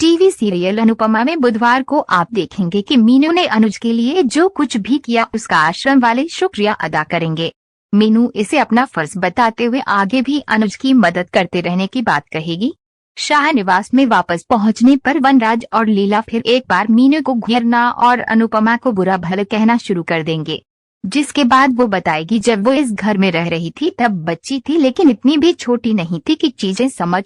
TV serial Anupama में बुधवार को आप देखेंगे कि मीनू ने अनुज के लिए जो कुछ भी किया उसका आश्रम वाले शुक्रिया अदा करेंगे। मीनू इसे अपना फर्ज बताते हुए आगे भी अनुज की मदद करते रहने की बात कहेगी। शाहनिवास में वापस पहुंचने पर वनराज और लीला फिर एक बार मीनू को घेरना और अनुपमा को बुरा भला कहना शुरू कर देंगे, जिसके बाद वो बताएगी जब वो इस घर में रह रही थी तब बच्ची थी, लेकिन इतनी भी छोटी नहीं थी कि चीजें समझ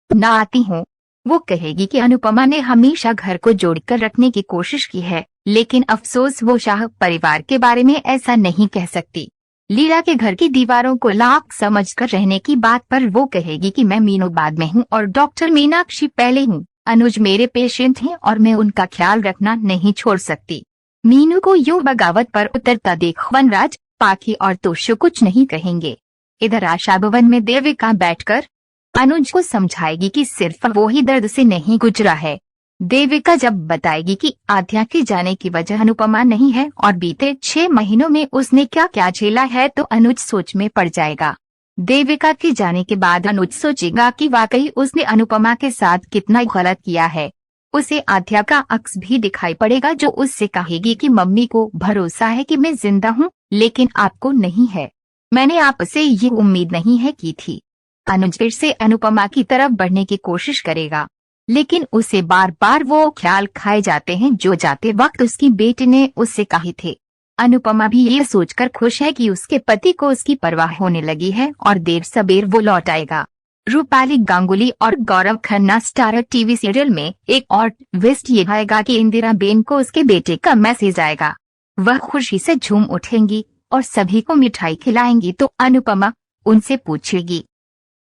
न आती हों। वो कहेगी कि अनुपमा ने हमेशा घर को जोड़कर रखने की कोशिश की है, लेकिन अफसोस वो शाह परिवार के बारे में ऐसा नहीं कह सकती। लीला के घर की दीवारों को लाख समझकर रहने की बात पर वो कहेगी कि मैं मीनू बाद में हूँ और डॉक्टर मीनाक्षी पहले हूँ। अनुज मेरे पेशेंट हैं और मैं उनका ख्याल रखना नहीं छोड़ सकती। मीनू को यूं बगावत पर उतरता देख वनराज, पाखी और तोशु कुछ नहीं कहेंगे। इधर आशा भवन में देविका बैठकर अनुज को समझाएगी कि सिर्फ वो ही दर्द से नहीं गुजरा है। देविका जब बताएगी कि आध्या के जाने की वजह अनुपमा नहीं है और बीते 6 महीनों में उसने क्या क्या झेला है, तो अनुज सोच में पड़ जाएगा। देविका के जाने के बाद अनुज सोचेगा कि वाकई उसने अनुपमा के साथ कितना गलत किया है। उसे आध्या का अक्स भी दिखाई पड़ेगा जो उससे कहेगी कि मम्मी को भरोसा है कि मैं जिंदा हूँ, लेकिन आपको नहीं है। मैंने आपसे ये उम्मीद नहीं है की थी। अनुज फिर से अनुपमा की तरफ बढ़ने की कोशिश करेगा, लेकिन उसे बार बार वो ख्याल खाए जाते हैं जो जाते वक्त उसकी बेटी ने उससे कहे थे। अनुपमा भी ये सोचकर खुश है कि उसके पति को उसकी परवाह होने लगी है और देर सबेर वो लौट आएगा। रूपाली गांगुली और Gaurav Khanna starrer TV serial में एक और ट्विस्ट ये आएगा कि इंदिरा बेन को उसके बेटे का मैसेज आएगा। वह खुशी से झूम उठेंगी और सभी को मिठाई खिलाएंगी, तो अनुपमा उनसे पूछेगी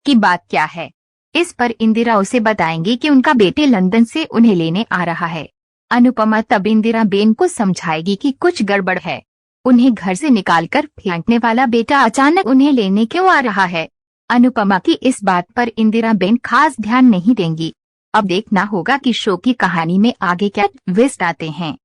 कि बात क्या है। इस पर इंदिरा उसे बताएंगी कि उनका बेटे लंदन से उन्हें लेने आ रहा है। अनुपमा तब इंदिरा बेन को समझाएगी कि कुछ गड़बड़ है। उन्हें घर से निकालकर फेंकने वाला बेटा अचानक उन्हें लेने क्यों आ रहा है। अनुपमा की इस बात पर इंदिरा बेन खास ध्यान नहीं देंगी। अब देखना होगा कि शो की कहानी में आगे क्या ट्विस्ट आते हैं।